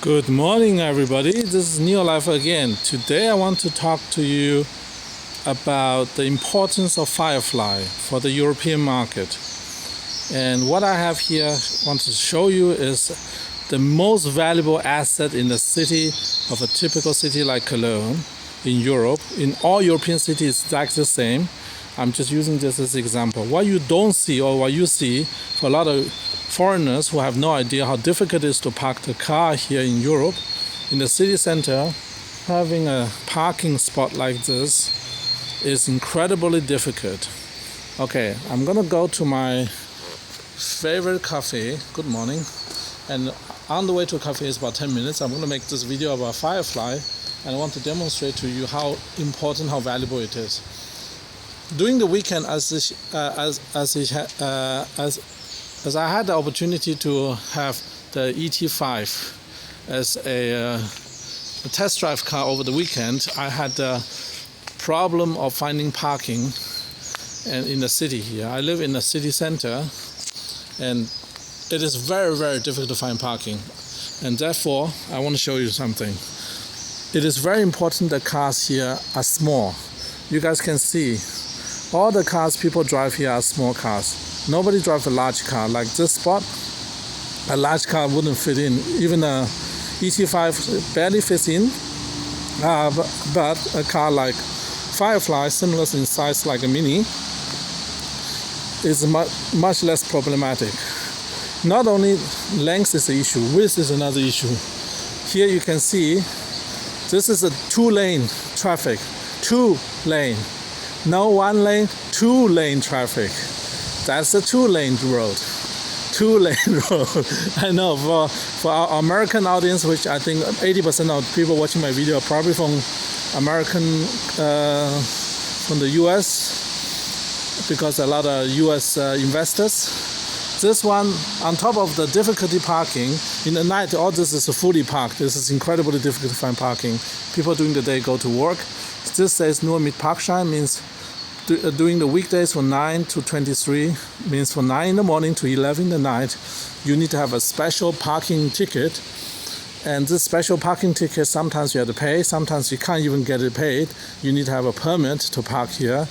Good morning, everybody. This is NIO Life again. Today I want to talk to you about the importance of Firefly for the European market. And what I have here, want to show you is the most valuable asset in the city of a typical city like Cologne in Europe. In all European cities, it's exactly the same. I'm just using this as an example. What you don't see or what you see for a lot of foreigners who have no idea how difficult it is to park the car here in Europe, in the city center, having a parking spot like this is incredibly difficult. Okay, I'm gonna go to my favorite cafe. Good morning. And on the way to a cafe is about 10 minutes. I'm gonna make this video about Firefly, and I want to demonstrate to you how important, how valuable it is. During the weekend, as I had the opportunity to have the ET5 as a test drive car over the weekend, I had the problem of finding parking and in the city here. I live in the city center, and it is very, very difficult to find parking. And therefore, I want to show you something. It is very important that cars here are small. You guys can see all the cars people drive here are small cars. Nobody drives a large car. Like this spot, a large car wouldn't fit in. Even a ET5 barely fits in. But a car like Firefly, similar in size like a Mini, is much less problematic. Not only length is the issue, width is another issue. Here you can see this is a two-lane traffic. Two-lane. No one-lane, two-lane traffic. That's a two-lane road. Two-lane road. I know for our American audience, which I think 80% of people watching my video are probably from the US, because a lot of US investors. This one, on top of the difficulty parking, in the night all this is fully parked. This is incredibly difficult to find parking. People during the day go to work. This says Nur mit Parkschein, means during the weekdays from 9 to 23, means from 9 in the morning to 11 in the night, you need to have a special parking ticket. And this special parking ticket, sometimes you have to pay, sometimes you can't even get it paid. You need to have a permit to park here.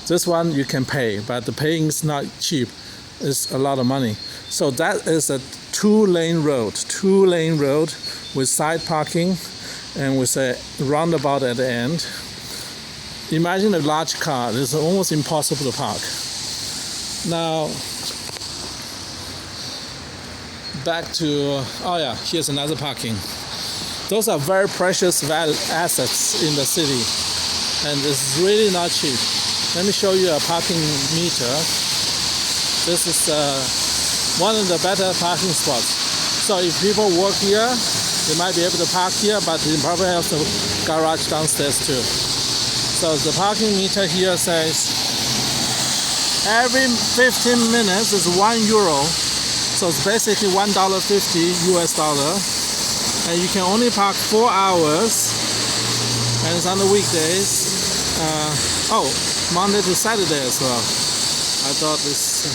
This one you can pay, but the paying is not cheap. It's a lot of money. So that is a two-lane road with side parking and with a roundabout at the end. Imagine a large car. It's almost impossible to park. Now, back to, here's another parking. Those are very precious assets in the city, and it's really not cheap. Let me show you a parking meter. This is one of the better parking spots. So if people work here, they might be able to park here, but they probably have the garage downstairs too. So the parking meter here says every 15 minutes is €1. So it's basically $1.50 US dollar. And you can only park 4 hours. And it's on the weekdays. Monday to Saturday as well. I thought this.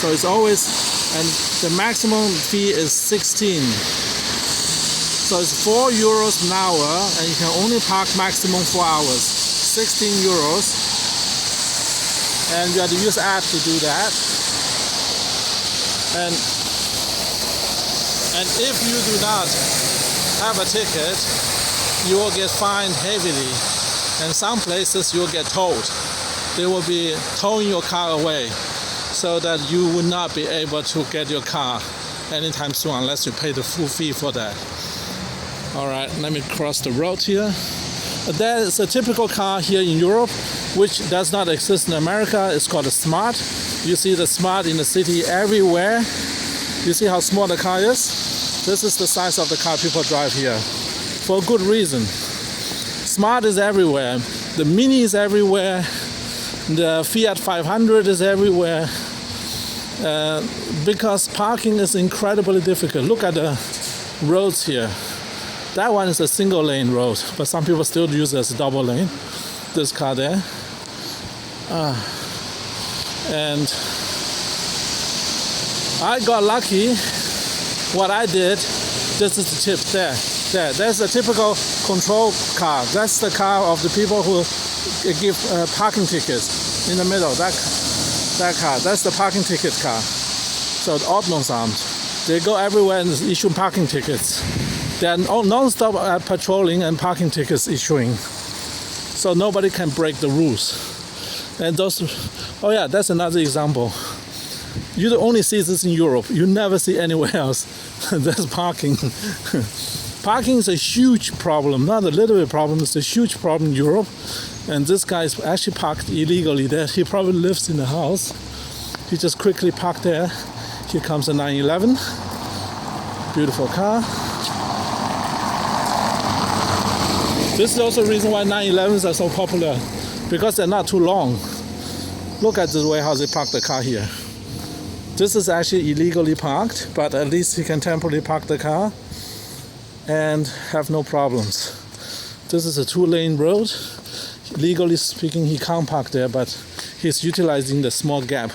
So it's always, and the maximum fee is 16. So it's €4 an hour, and you can only park maximum 4 hours. 16 euros, and you have to use app to do that. And if you do not have a ticket, you will get fined heavily, and some places you'll get towed. They will be towing your car away, so that you will not be able to get your car anytime soon unless you pay the full fee for that. All right, let me cross the road here. There is a typical car here in Europe, which does not exist in America. It's called a Smart. You see the Smart in the city everywhere. You see how small the car is? This is the size of the car people drive here, for good reason. Smart is everywhere. The Mini is everywhere. The Fiat 500 is everywhere. Because parking is incredibly difficult. Look at the roads here. That one is a single lane road, but some people still use it as a double lane. This car there. And I got lucky. What I did This is the tip there. That's a typical control car. That's the car of the people who give parking tickets in the middle. That car, that's the parking ticket car. So the Ordnungsamt, they go everywhere and issue parking tickets. They are non-stop patrolling and parking tickets issuing. So nobody can break the rules. And those, oh yeah, that's another example. You only see this in Europe. You never see anywhere else. That's parking. Parking is a huge problem, not a little bit problem. It's a huge problem in Europe. And this guy is actually parked illegally there. He probably lives in the house. He just quickly parked there. Here comes a 911. Beautiful car. This is also the reason why 911s are so popular, because they're not too long. Look at the way how they park the car here. This is actually illegally parked, but at least he can temporarily park the car and have no problems. This is a 2-lane road. Legally speaking, he can't park there, but he's utilizing the small gap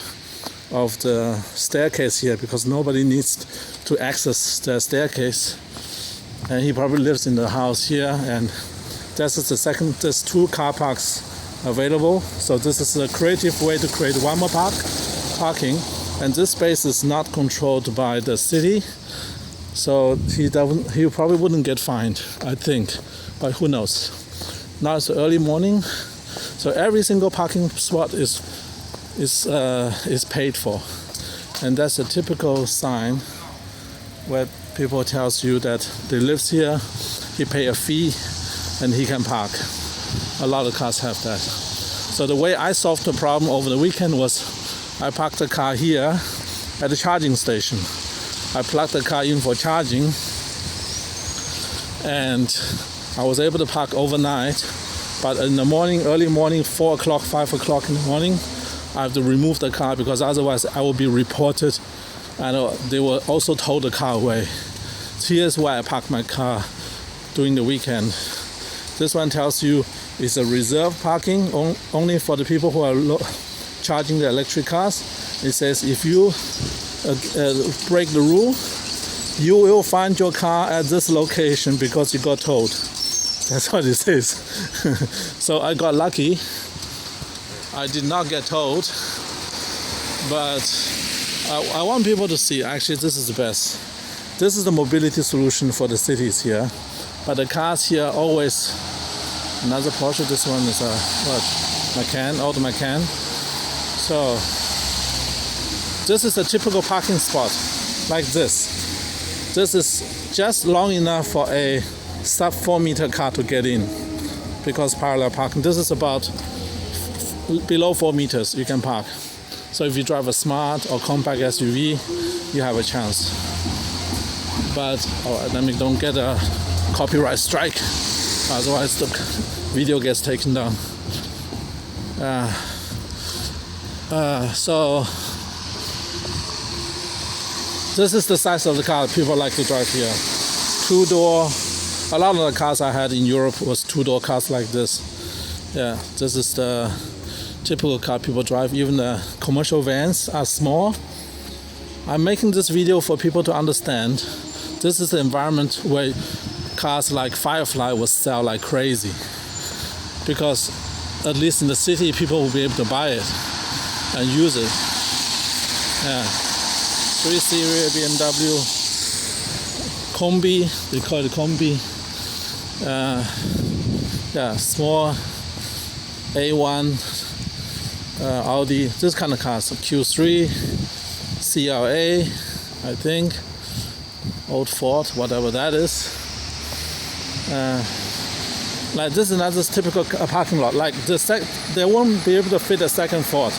of the staircase here because nobody needs to access the staircase. And he probably lives in the house here, and there's 2 car parks available. So this is a creative way to create one more parking. And this space is not controlled by the city, so he probably wouldn't get fined, I think, but who knows. Now it's early morning, so every single parking spot is paid for, and that's a typical sign where people tells you that they lives here, he pay a fee, and he can park. A lot of cars have that. So the way I solved the problem over the weekend was I parked the car here at the charging station. I plugged the car in for charging, and I was able to park overnight. But in the morning, early morning, 4 o'clock, 5 o'clock in the morning, I have to remove the car because otherwise I will be reported, and they will also tow the car away. So here's why I parked my car during the weekend. This one tells you it's a reserved parking only for the people who are charging the electric cars. It says if you break the rule, you will find your car at this location because you got towed. That's what it says. So I got lucky. I did not get towed, but I want people to see, actually this is the best. This is the mobility solution for the cities here. But the cars here always, another Porsche, this one is a Macan, old Macan. So this is a typical parking spot, like this. This is just long enough for a sub 4-meter car to get in, because parallel parking. This is about below 4 meters you can park. So if you drive a smart or compact SUV, you have a chance. But let me don't get a copyright strike, otherwise the video gets taken down. So this is the size of the car people like to drive here. 2-door. A lot of the cars I had in Europe was 2-door cars like this. Yeah, this is the typical car people drive. Even the commercial vans are small. I'm making this video for people to understand this is the environment where cars like Firefly will sell like crazy, because at least in the city people will be able to buy it and use it. Yeah, 3 Series BMW Combi, they call it Combi. Yeah, small A1 Audi, this kind of cars. Q3, CLA, I think, old Ford, whatever that is. Like this is another typical parking lot. Like they won't be able to fit a second Ford.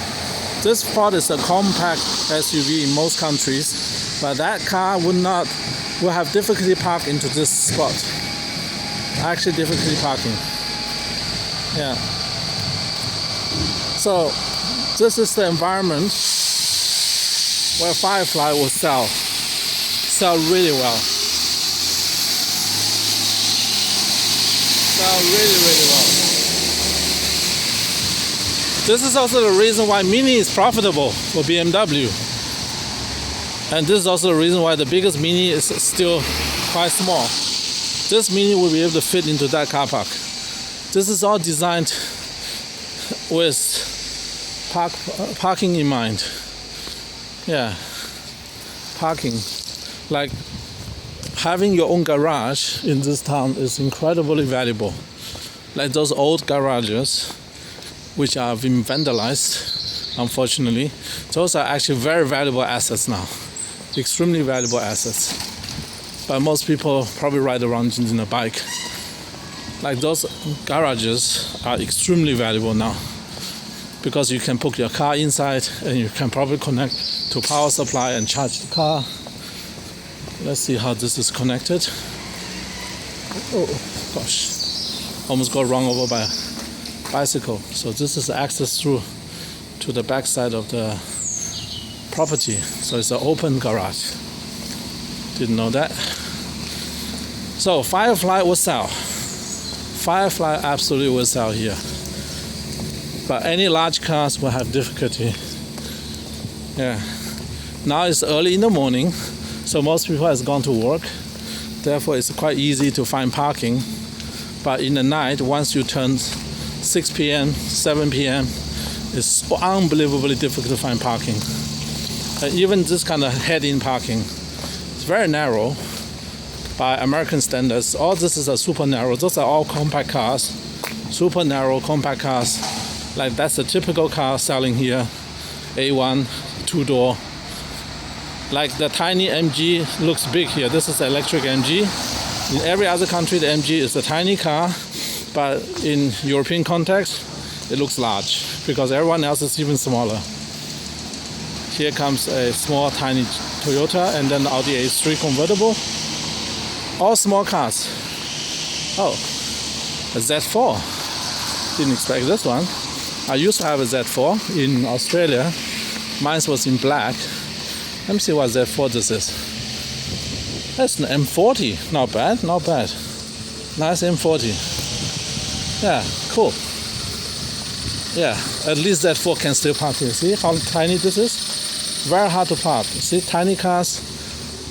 This Ford is a compact SUV in most countries, but that car will have difficulty park into this spot. Actually, difficulty parking. Yeah. So this is the environment where Firefly will sell really well. Sell really well. This is also the reason why Mini is profitable for BMW. And this is also the reason why the biggest Mini is still quite small. This Mini will be able to fit into that car park. This is all designed with parking in mind. Yeah, parking. Like having your own garage in this town is incredibly valuable. Like those old garages, which have been vandalized, unfortunately, those are actually very valuable assets now. Extremely valuable assets. But most people probably ride around in a bike. Like those garages are extremely valuable now because you can put your car inside and you can probably connect to power supply and charge the car. Let's see how this is connected. Oh gosh, almost got run over by a bicycle. So this is access through to the back side of the property. So it's an open garage. Didn't know that. So Firefly will sell. Firefly absolutely will sell here. But any large cars will have difficulty. Yeah. Now it's early in the morning, so most people has gone to work. Therefore it's quite easy to find parking. But in the night, once you turn 6 p.m., 7 p.m., it's unbelievably difficult to find parking. Even this kind of head-in parking. Very narrow by American standards. All this is a super narrow. Those are all compact cars, super narrow compact cars. Like that's the typical car selling here. A1, 2-door. Like the tiny MG looks big here. This is the electric MG. In every other country, the MG is a tiny car, but in European context, it looks large because everyone else is even smaller. Here comes a small, tiny Toyota and then the Audi A3 convertible. All small cars. Oh, a Z4. Didn't expect this one. I used to have a Z4 in Australia. Mine was in black. Let me see what Z4 this is. That's an M40. Not bad, not bad. Nice M40. Yeah, cool. Yeah, at least Z4 can still park here. See how tiny this is? Very hard to park. See, tiny cars,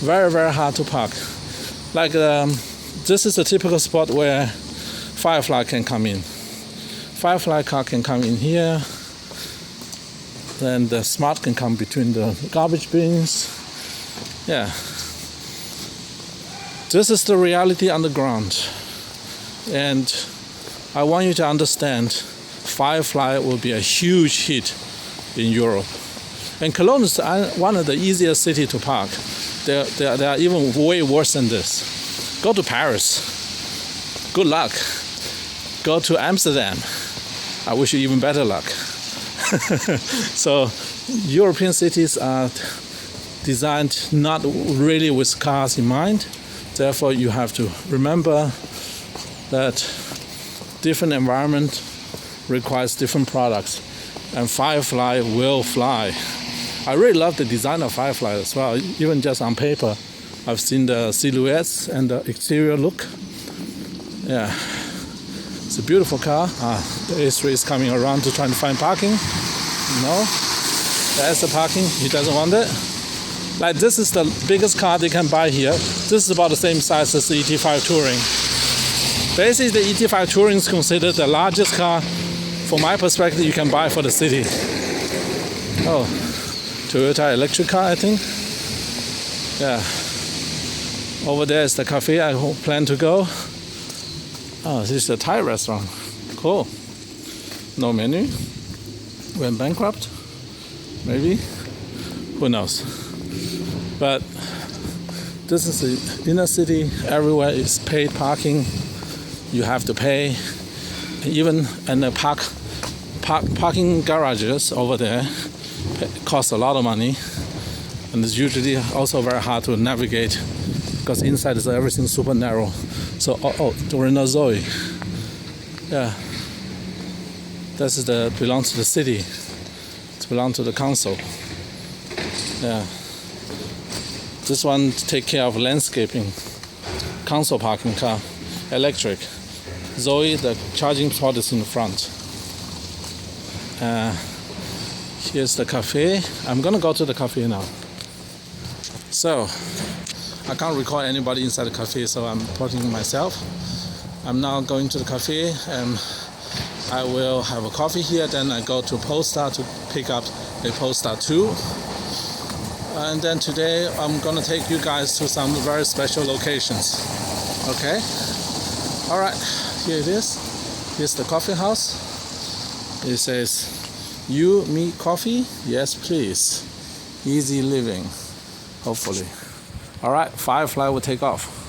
very, very hard to park. Like this is a typical spot where Firefly can come in. Firefly car can come in here. Then the Smart can come between the garbage bins. Yeah. This is the reality on the ground. And I want you to understand, Firefly will be a huge hit in Europe. And Cologne is one of the easiest cities to park. They are even way worse than this. Go to Paris. Good luck. Go to Amsterdam. I wish you even better luck. So European cities are designed not really with cars in mind. Therefore, you have to remember that different environment requires different products. And Firefly will fly. I really love the design of Firefly as well. Even just on paper, I've seen the silhouettes and the exterior look. Yeah, it's a beautiful car. The A3 is coming around to try to find parking. No, there's the parking. He doesn't want it. Like this is the biggest car they can buy here. This is about the same size as the ET5 Touring. Basically, the ET5 Touring is considered the largest car, from my perspective, you can buy for the city. Oh, Toyota electric car, I think. Yeah. Over there is the cafe I plan to go. Oh, this is a Thai restaurant. Cool. No menu. Went bankrupt. Maybe. Who knows? But this is the inner city. Everywhere is paid parking. You have to pay. Even in the parking garages over there cost a lot of money, and it's usually also very hard to navigate because inside is everything super narrow. So the Renault Zoe, yeah, this is belongs to the city. It belongs to the council. Yeah, this one take care of landscaping. Council parking car, electric. Zoe, the charging port is in the front. Here's the cafe. I'm gonna go to the cafe now. So, I can't record anybody inside the cafe, so I'm recording myself. I'm now going to the cafe and I will have a coffee here, then I go to Polestar to pick up a Polestar 2. And then today I'm gonna take you guys to some very special locations. Okay? Alright, here it is. Here's the coffee house. It says, "You, me, coffee? Yes, please. Easy living." Hopefully. Alright, Firefly will take off.